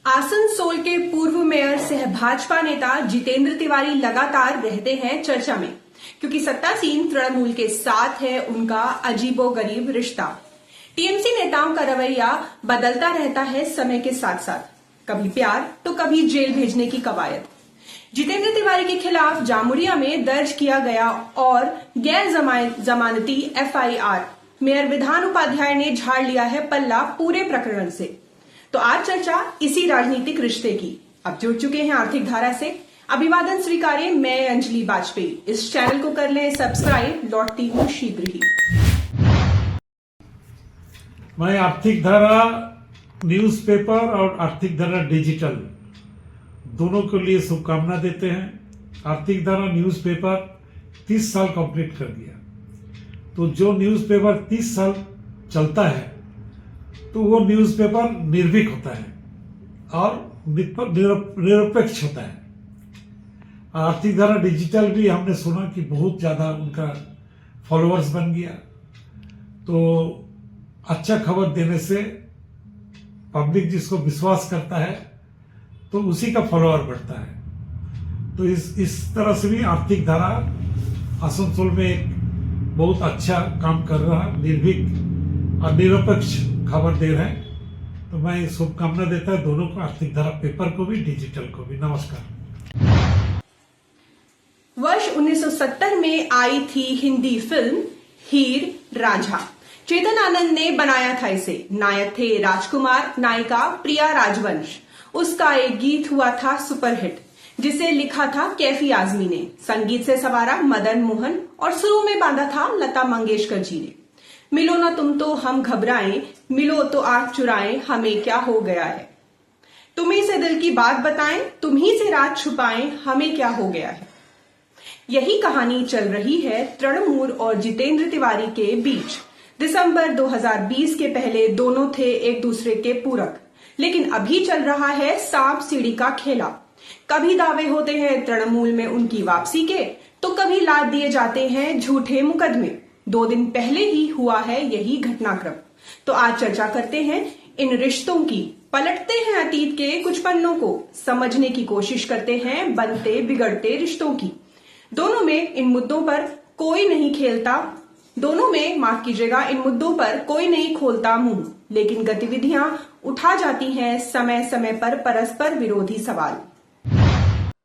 आसनसोल के पूर्व मेयर सह भाजपा नेता जितेंद्र तिवारी लगातार रहते हैं चर्चा में, क्योंकि सत्तासीन तृणमूल के साथ है उनका अजीबोगरीब रिश्ता। टीएमसी नेताओं का रवैया बदलता रहता है समय के साथ साथ, कभी प्यार तो कभी जेल भेजने की कवायद। जितेंद्र तिवारी के खिलाफ जामुरिया में दर्ज किया गया और गैर जमानती एफआईआर, मेयर विधान उपाध्याय ने झाड़ लिया है पल्ला पूरे प्रकरण से। तो आज चर्चा इसी राजनीतिक रिश्ते की। अब जुड़ चुके हैं आर्थिक धारा से, अभिवादन स्वीकारें। मैं अंजलि वाजपेयी, इस चैनल को कर लें सब्सक्राइब। लौटती हूं शीघ्र ही। मैं आर्थिक धारा न्यूज़पेपर और आर्थिक धारा डिजिटल दोनों के लिए शुभकामना देते हैं। आर्थिक धारा न्यूज़पेपर 30 साल कंप्लीट कर दिया, तो जो न्यूज़पेपर 30 साल चलता है तो वो न्यूज़पेपर निर्भीक होता है और निरपेक्ष होता है। आर्थिक धारा डिजिटल भी हमने सुना कि बहुत ज़्यादा उनका फॉलोअर्स बन गया, तो अच्छा खबर देने से पब्लिक जिसको विश्वास करता है तो उसी का फॉलोअर बढ़ता है। तो इस तरह से भी आर्थिक धारा आसनसोल में एक बहुत अच्छा काम कर रहा, निर्भीक और निरपेक्ष खबर दे रहे हैं। तो मैं शुभकामना देता है दोनों को, आर्थिक धारा पेपर को भी, डिजिटल को भी। नमस्कार। वर्ष 1970 में आई थी हिंदी फिल्म हीर रांझा। चेतन आनंद ने बनाया था इसे। नायक थे राजकुमार, नायिका प्रिया राजवंश। उसका एक गीत हुआ था सुपरहिट, जिसे लिखा था कैफी आजमी ने, संगीत से सवारा मदन मोहन और सुरों में बांधा था लता मंगेशकर जी ने। मिलो ना तुम तो हम घबराएं, मिलो तो आंख चुराएं, हमें क्या हो गया है। तुम ही से दिल की बात बताएं, तुम ही से राज छुपाएं, हमें क्या हो गया है। यही कहानी चल रही है तृणमूल और जितेंद्र तिवारी के बीच। दिसंबर 2020 के पहले दोनों थे एक दूसरे के पूरक, लेकिन अभी चल रहा है सांप सीढ़ी का खेला। कभी दावे होते हैं तृणमूल में उनकी वापसी के, तो कभी लाद दिए जाते हैं झूठे मुकदमे। 2 दिन पहले ही हुआ है यही घटनाक्रम। तो आज चर्चा करते हैं इन रिश्तों की, पलटते हैं अतीत के कुछ पन्नों को, समझने की कोशिश करते हैं बनते बिगड़ते रिश्तों की। दोनों में इन मुद्दों पर कोई नहीं खेलता, इन मुद्दों पर कोई नहीं खोलता मुंह, लेकिन गतिविधियां उठा जाती हैं समय समय पर परस्पर विरोधी सवाल।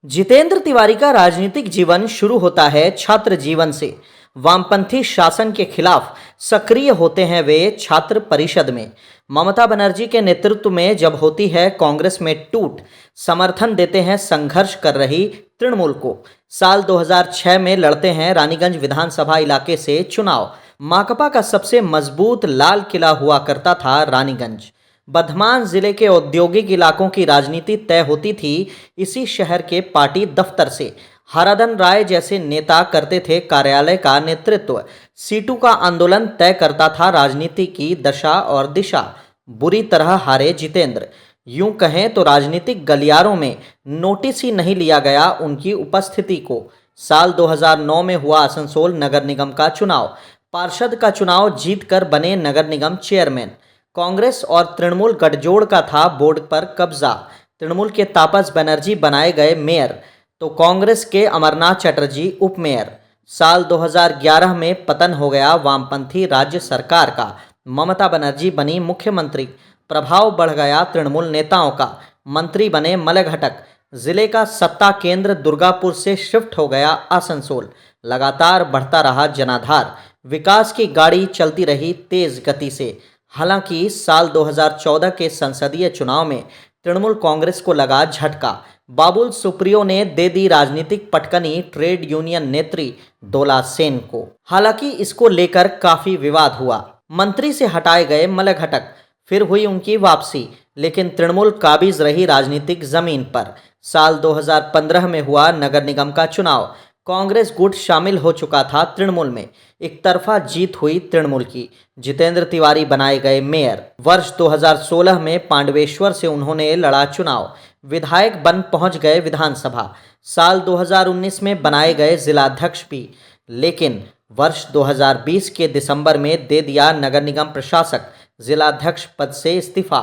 जितेंद्र तिवारी का राजनीतिक जीवन शुरू होता है छात्र जीवन से। वामपंथी शासन के खिलाफ सक्रिय होते हैं वे छात्र परिषद में। ममता बनर्जी के नेतृत्व में जब होती है कांग्रेस में टूट, समर्थन देते हैं संघर्ष कर रही तृणमूल को। साल 2006 में लड़ते हैं रानीगंज विधानसभा इलाके से चुनाव। माकपा का सबसे मजबूत लाल किला हुआ करता था रानीगंज। बर्धमान जिले के औद्योगिक इलाकों की राजनीति तय होती थी इसी शहर के पार्टी दफ्तर से। हराधन राय जैसे नेता करते थे कार्यालय का नेतृत्व। सीटू का आंदोलन तय करता था राजनीति की दशा और दिशा। बुरी तरह हारे जितेंद्र। यूं कहें तो राजनीतिक गलियारों में नोटिस ही नहीं लिया गया उनकी उपस्थिति को। साल 2009 में हुआ आसनसोल नगर निगम का चुनाव। पार्षद का चुनाव जीतकर बने नगर निगम चेयरमैन। कांग्रेस और तृणमूल गठजोड़ का था बोर्ड पर कब्जा। तृणमूल के तापस बनर्जी बनाए गए मेयर, तो कांग्रेस के अमरनाथ चटर्जी उपमेयर। साल 2011 में पतन हो गया वामपंथी राज्य सरकार का। ममता बनर्जी बनी मुख्यमंत्री। प्रभाव बढ़ गया तृणमूल नेताओं का। मंत्री बने मलघटक। जिले का सत्ता केंद्र दुर्गापुर से शिफ्ट हो गया आसनसोल। लगातार बढ़ता रहा जनाधार। विकास की गाड़ी चलती रही तेज गति से। हालांकि साल 2014 के संसदीय चुनाव में तृणमूल कांग्रेस को लगा झटका। बाबुल सुप्रियो ने दे दी राजनीतिक पटकनी ट्रेड यूनियन नेत्री दोला सेन को। हालांकि इसको लेकर काफी विवाद हुआ। मंत्री से हटाए गए मलघटक, फिर हुई उनकी वापसी, लेकिन तृणमूल काबिज रही राजनीतिक जमीन पर। साल 2015 में हुआ नगर निगम का चुनाव। कांग्रेस गुट शामिल हो चुका था तृणमूल में। एक तरफा जीत हुई तृणमूल की। जितेंद्र तिवारी बनाए गए मेयर। वर्ष 2016 में पांडवेश्वर से उन्होंने लड़ा चुनाव। विधायक बन पहुंच गए विधानसभा। साल 2019 में बनाए गए जिलाध्यक्ष भी, लेकिन वर्ष 2020 के दिसंबर में दे दिया नगर निगम प्रशासक जिलाध्यक्ष पद से इस्तीफा।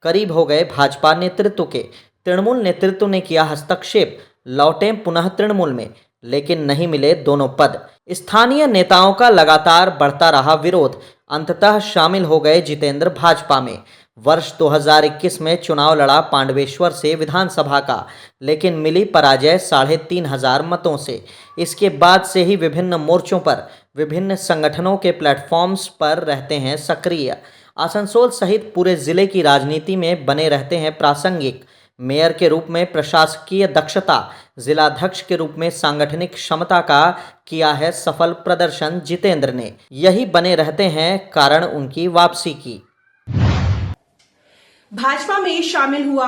करीब हो गए भाजपा नेतृत्व के। तृणमूल नेतृत्व ने किया हस्तक्षेप, लौटे पुनः तृणमूल में, लेकिन नहीं मिले दोनों पद। स्थानीय नेताओं का लगातार बढ़ता रहा विरोध, अंततः शामिल हो गए जितेंद्र भाजपा में। वर्ष 2021 में चुनाव लड़ा पांडवेश्वर से विधानसभा का, लेकिन मिली पराजय 3,500 मतों से। इसके बाद से ही विभिन्न मोर्चों पर, विभिन्न संगठनों के प्लेटफॉर्म्स पर रहते हैं सक्रिय। आसनसोल सहित पूरे जिले की राजनीति में बने रहते हैं प्रासंगिक। मेयर के रूप में प्रशासकीय दक्षता, जिलाध्यक्ष के रूप में सांगठनिक क्षमता का किया है सफल प्रदर्शन जितेंद्र ने। यही बने रहते हैं कारण उनकी वापसी की। भाजपा में शामिल हुआ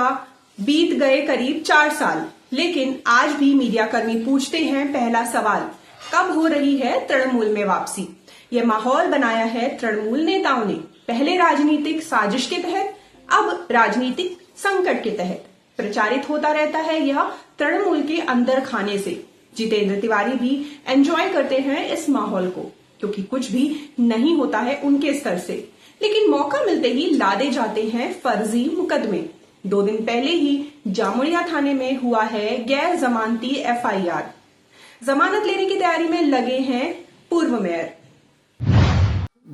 बीत गए करीब 4 साल, लेकिन आज भी मीडियाकर्मी पूछते हैं पहला सवाल, कब हो रही है तृणमूल में वापसी? यह माहौल बनाया है तृणमूल नेताओं ने, पहले राजनीतिक साजिश के तहत, अब राजनीतिक संकट के तहत। प्रचारित होता रहता है यह तृणमूल के अंदर खाने से। जितेंद्र तिवारी भी एंजॉय करते हैं इस माहौल को, क्योंकि कुछ भी नहीं होता है उनके स्तर से, लेकिन मौका मिलते ही लादे जाते हैं फर्जी मुकदमे। 2 दिन पहले ही जामुड़िया थाने में हुआ है गैर जमानती FIR। जमानत लेने की तैयारी में लगे हैं पूर्व मेयर।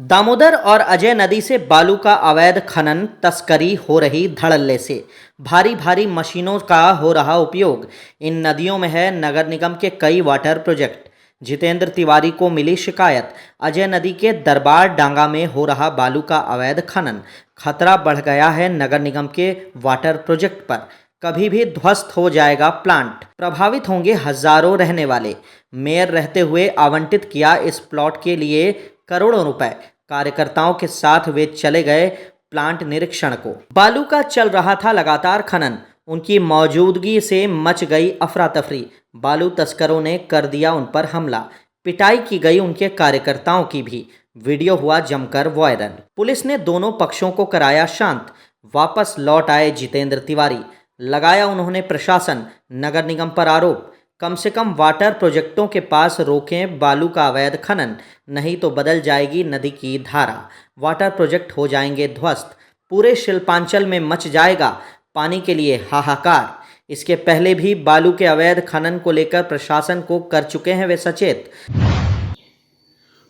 दामोदर और अजय नदी से बालू का अवैध खनन तस्करी हो रही धड़ल्ले से। भारी भारी मशीनों का हो रहा उपयोग। इन नदियों में है नगर निगम के कई वाटर प्रोजेक्ट। जितेंद्र तिवारी को मिली शिकायत, अजय नदी के दरबार डांगा में हो रहा बालू का अवैध खनन। खतरा बढ़ गया है नगर निगम के वाटर प्रोजेक्ट पर, कभी भी ध्वस्त हो जाएगा प्लांट, प्रभावित होंगे हजारों रहने वाले। मेयर रहते हुए आवंटित किया इस प्लॉट के लिए करोड़ों रुपए। कार्यकर्ताओं के साथ वे चले गए प्लांट निरीक्षण को। बालू का चल रहा था लगातार खनन, उनकी मौजूदगी से मच गई अफरा तफरी। बालू तस्करों ने कर दिया उन पर हमला, पिटाई की गई उनके कार्यकर्ताओं की भी। वीडियो हुआ जमकर वायरल। पुलिस ने दोनों पक्षों को कराया शांत। वापस लौट आए जितेंद्र तिवारी। लगाया उन्होंने प्रशासन, नगर निगम पर आरोप, कम से कम वाटर प्रोजेक्टों के पास रोकें बालू का अवैध खनन, नहीं तो बदल जाएगी नदी की धारा। वाटर प्रोजेक्ट हो जाएंगे ध्वस्त, पूरे शिल्पांचल में मच जाएगा पानी के लिए हाहाकार। इसके पहले भी बालू के अवैध खनन को लेकर प्रशासन को कर चुके हैं वे सचेत।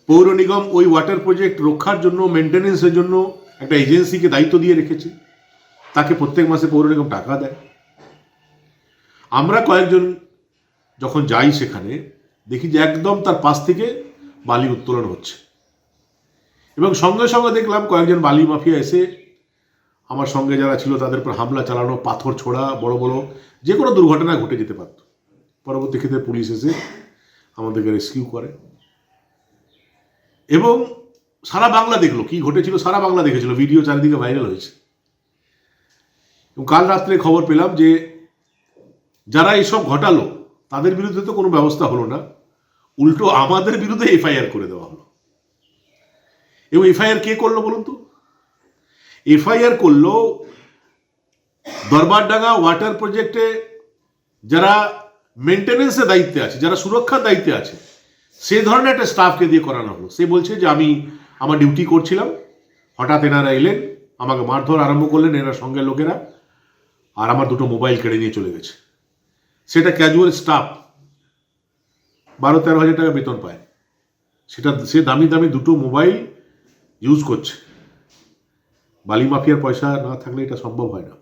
পৌর নিগম ওই ওয়াটার প্রজেক্ট রক্ষার জন্য, মেনটেনেন্সের জন্য একটা এজেন্সিকে দায়িত্ব দিয়ে রেখেছে, তাকে প্রত্যেক মাসে পৌর নিগম টাকা দেয়। আমরা কয়েকজন যখন যাই সেখানে দেখি যে একদম তার পাশ থেকে বালি উত্তোলন হচ্ছে, এবং সঙ্গে সঙ্গে দেখলাম কয়েকজন বালি মাফিয়া এসে আমার সঙ্গে যারা ছিল তাদের উপর হামলা চালানো, পাথর ছোড়া, বড় বড় যে কোনো দুর্ঘটনা ঘটে যেতে পারত। পরবর্তী ক্ষেত্রে পুলিশ এসে আমাদেরকে রেস্কিউ করে, এবং সারা বাংলা দেখলো কি ঘটেছিল, সারা বাংলা দেখেছিল, ভিডিও চারিদিকে ভাইরাল হয়েছে। এবং কাল রাত্রে খবর পেলাম যে যারা এইসব ঘটালো তাদের বিরুদ্ধে তো কোনো ব্যবস্থা হলো না, উল্টো আমাদের বিরুদ্ধে FIR করে দেওয়া হলো। এবং FIR কে করলো বলুন তো? FIR করলো দরবারডাঙ্গা ওয়াটার প্রজেক্টে যারা মেনটেনেন্সের দায়িত্বে আছে, যারা সুরক্ষার দায়িত্বে আছে, সে ধরনের একটা স্টাফকে দিয়ে করানো হলো। সে বলছে যে আমি আমার ডিউটি করছিলাম, হঠাৎ এনারা এলেন, আমাকে মারধর আরম্ভ করলেন এনার সঙ্গে লোকেরা, আর আমার 2টো মোবাইল কেড়ে নিয়ে চলে গেছে। সেটা ক্যাজুয়াল স্টাফ 12-13 হাজার টাকা বেতন পায়, সেটা সে দামি দামি 2টো মোবাইল ইউজ করছে। বালি মাফিয়ার পয়সা না থাকলে এটা সম্ভব হয় না।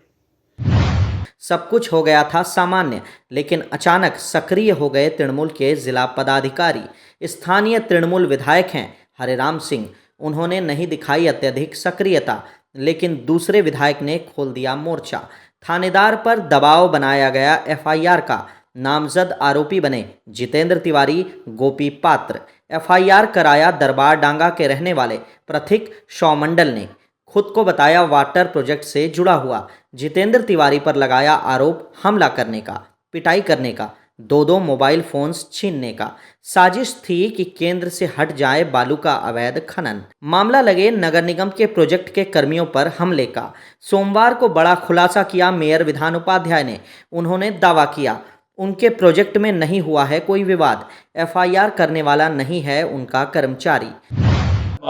सब कुछ हो गया था सामान्य, लेकिन अचानक सक्रिय हो गए तृणमूल के जिला पदाधिकारी। स्थानीय तृणमूल विधायक हैं हरिराम सिंह, उन्होंने नहीं दिखाई अत्यधिक सक्रियता, लेकिन दूसरे विधायक ने खोल दिया मोर्चा। थानेदार पर दबाव बनाया गया FIR का। नामजद आरोपी बने जितेंद्र तिवारी, गोपी पात्र। FIR कराया दरबार डांगा के रहने वाले प्रतीक शौमंडल ने। खुद को बताया वाटर प्रोजेक्ट से जुड़ा हुआ। जितेंद्र तिवारी पर लगाया आरोप हमला करने का, पिटाई करने का, 2 मोबाइल फोन्स छीनने का। साजिश थी कि केंद्र से हट जाए बालू का अवैध खनन। मामला लगे नगर निगम के प्रोजेक्ट के कर्मियों पर हमले का। सोमवार को बड़ा खुलासा किया मेयर विधान उपाध्याय ने। उन्होंने दावा किया उनके प्रोजेक्ट में नहीं हुआ है कोई विवाद, FIR करने वाला नहीं है उनका कर्मचारी।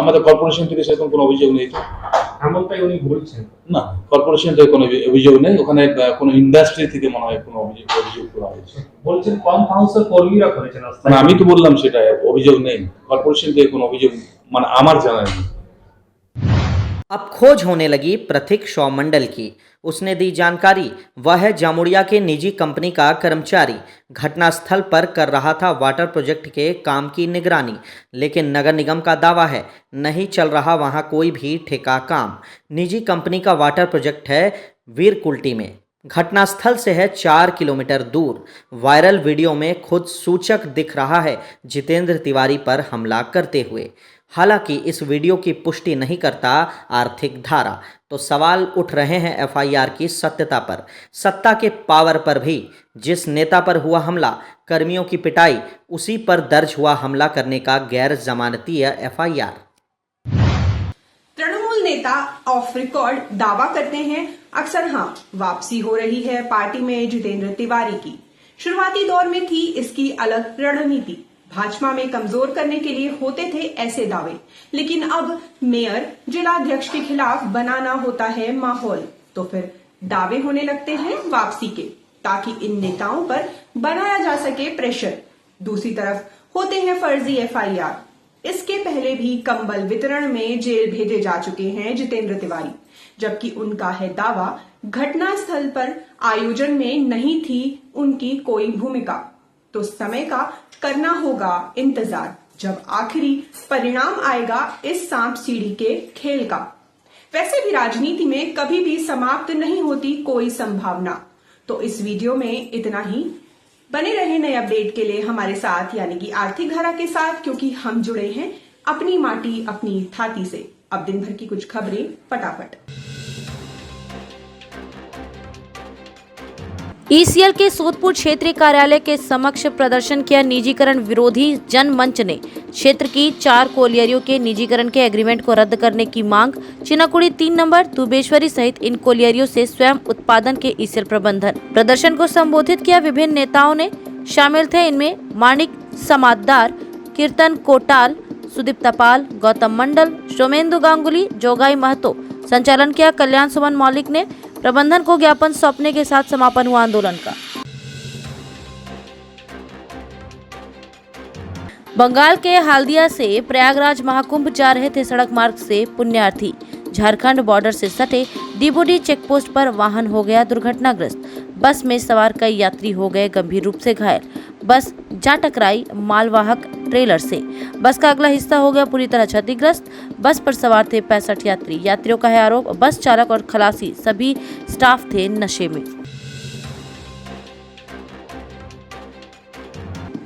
আমাদের কর্পোরেশন থেকে সেরকম কোনো অভিযোগ নেই তো। এমনটাই উনি বলছেন। না, কর্পোরেশন থেকে কোনো অভিযোগ নেই, ওখানে কোনো ইন্ডাস্ট্রি থেকে মনে হয় কোনো অভিযোগ করা হয়েছে। বলছেন পাম্প হাউসের কর্মীরা করেছেন। মানে আমি তো বললাম সেটা অভিযোগ নেই, কর্পোরেশন থেকে কোনো অভিযোগ মানে আমার জানা নেই। अब खोज होने लगी प्रतीक सौमंडल की। उसने दी जानकारी, वह जामुड़िया के निजी कंपनी का कर्मचारी घटनास्थल पर कर रहा था वाटर प्रोजेक्ट के काम की निगरानी, लेकिन नगर निगम का दावा है नहीं चल रहा वहां कोई भी ठेका काम। निजी कंपनी का वाटर प्रोजेक्ट है वीरकुल्टी में, घटनास्थल से है 4 किलोमीटर दूर। वायरल वीडियो में खुद सूचक दिख रहा है जितेंद्र तिवारी पर हमला करते हुए। हालांकि इस वीडियो की पुष्टि नहीं करता आर्थिक धारा, तो सवाल उठ रहे हैं एफआईआर की सत्यता पर, सत्ता के पावर पर भी। जिस नेता पर हुआ हमला, कर्मियों की पिटाई, उसी पर दर्ज हुआ हमला करने का गैर जमानतीय एफआईआर। तृणमूल नेता ऑफ रिकॉर्ड दावा करते हैं अक्सर हाँ वापसी हो रही है पार्टी में जितेंद्र तिवारी की। शुरुआती दौर में थी इसकी अलग रणनीति, भाजपा में कमजोर करने के लिए होते थे ऐसे दावे, लेकिन अब मेयर जिलाध्यक्ष के खिलाफ बनाना होता है माहौल, तो फिर दावे होने लगते हैं वापसी के, ताकि इन नेताओं पर बनाया जा सके प्रेशर। दूसरी तरफ होते हैं फर्जी एफआईआर। इसके पहले भी कंबल वितरण में जेल भेजे जा चुके हैं जितेंद्र तिवारी, जबकि उनका है दावा घटनास्थल पर आयोजन में नहीं थी उनकी कोई भूमिका। तो समय का करना होगा इंतजार, जब आखिरी परिणाम आएगा इस सांप सीढ़ी के खेल का। वैसे भी राजनीति में कभी भी समाप्त नहीं होती कोई संभावना। तो इस वीडियो में इतना ही। बने रहे नए अपडेट के लिए हमारे साथ, यानी कि आर्थिक धारा के साथ, क्योंकि हम जुड़े हैं अपनी माटी अपनी थाती से। अब दिन भर की कुछ खबरें फटाफट। ईसीएल के सोदपुर क्षेत्रीय कार्यालय के समक्ष प्रदर्शन किया निजीकरण विरोधी जनमंच ने। क्षेत्र की 4 कोलियरियों के निजीकरण के एग्रीमेंट को रद्द करने की मांग। चिनाकुड़ी 3 नंबर दुबेश्वरी सहित इन कोलियरियों से स्वयं उत्पादन के ईसीएल प्रदर्शन को संबोधित किया। विभिन्न नेताओं ने शामिल थे, इनमें माणिक समाददार, कीर्तन कोटाल, सुदीप तपाल, गौतम मंडल, सोमेंदु गांगुली, जोगाई महतो। संचालन किया कल्याण सुमन मौलिक ने। प्रबंधन को ज्ञापन सौंपने के साथ समापन हुआ आंदोलन का। बंगाल के हल्दिया से प्रयागराज महाकुंभ जा रहे थे सड़क मार्ग से पुण्यार्थी। झारखंड बॉर्डर से सटे डीबोडी चेकपोस्ट पर वाहन हो गया दुर्घटनाग्रस्त। बस में सवार कई यात्री हो गए गंभीर रूप से घायल। बस जा टकराई मालवाहक ट्रेलर से। बस का अगला हिस्सा हो गया पूरी तरह क्षतिग्रस्त। बस पर सवार थे 65 यात्री। यात्रियों का है आरोप बस चालक और खलासी सभी स्टाफ थे नशे में।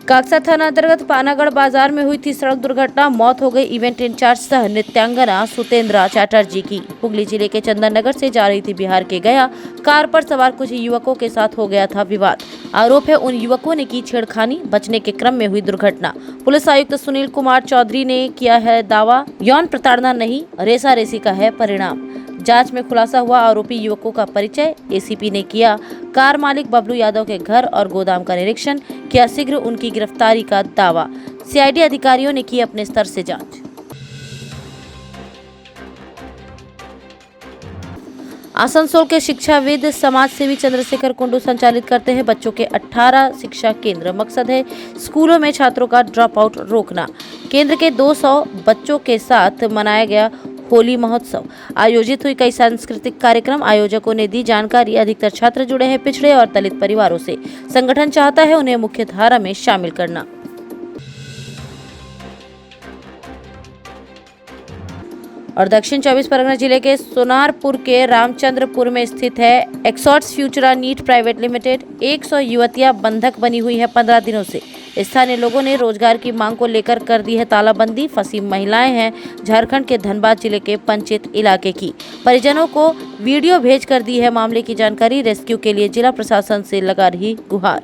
काकसा थाना अंतर्गत पानागढ़ बाजार में हुई थी सड़क दुर्घटना। मौत हो गई इवेंट इंचार्ज सह नृत्यांगना सुतेंद्रा चैटर्जी की। हुगली जिले के चंदन नगर से जा रही थी बिहार के गया। कार पर सवार कुछ युवकों के साथ हो गया था विवाद। आरोप है उन युवकों ने की छेड़खानी। बचने के क्रम में हुई दुर्घटना। पुलिस आयुक्त सुनील कुमार चौधरी ने किया है दावा, यौन प्रताड़ना नहीं रेसारेसी का है परिणाम। जांच में खुलासा हुआ आरोपी युवकों का परिचय। एसीपी ने किया कार मालिक बबलू यादव के घर और गोदाम का निरीक्षण किया। शीघ्र उनकी गिरफ्तारी का दावा। सीआईडी अधिकारियों ने की अपने स्तर से जांच। आसनसोल के शिक्षाविद समाजसेवी चंद्रशेखर कुंडू संचालित करते हैं बच्चों के 18 शिक्षा केंद्र। मकसद है स्कूलों में छात्रों का ड्रॉप आउट रोकना। केंद्र के 200 बच्चों के साथ मनाया गया होली महोत्सव। आयोजित हुई कई सांस्कृतिक कार्यक्रम। आयोजकों ने दी जानकारी। अधिकतर छात्र जुड़े हैं पिछड़े और दलित परिवारों से। संगठन चाहता है उन्हें मुख्य धारा में शामिल करना। और दक्षिण 24 परगना जिले के सोनारपुर के रामचंद्रपुर में स्थित है एक्सॉर्ट्स फ्यूचरा नीट प्राइवेट लिमिटेड। 100 युवतियां बंधक बनी हुई है 15 दिनों से। स्थानीय लोगों ने रोजगार की मांग को लेकर कर दी है तालाबंदी। फंसी महिलाएं हैं झारखंड के धनबाद जिले के पंचेत इलाके की। परिजनों को वीडियो भेज कर दी है मामले की जानकारी। रेस्क्यू के लिए जिला प्रशासन से लगा रही गुहार।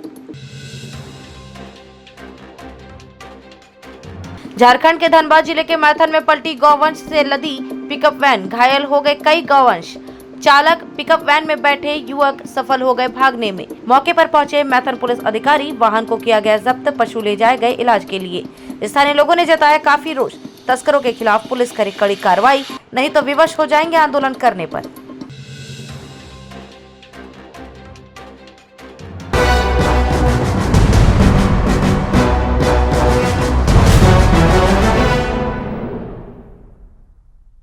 झारखंड के धनबाद जिले के मैथन में पलटी गौवंश से लदी पिकअप वैन। घायल हो गए कई गौवंश। चालक पिकअप वैन में बैठे युवक सफल हो गए भागने में। मौके पर पहुंचे मैथन पुलिस अधिकारी। वाहन को किया गया जब्त। पशु ले जाए गए इलाज के लिए। स्थानीय लोगों ने जताया काफी रोष। तस्करों के खिलाफ पुलिस करे कड़ी कार्रवाई, नहीं तो विवश हो जाएंगे आंदोलन करने पर।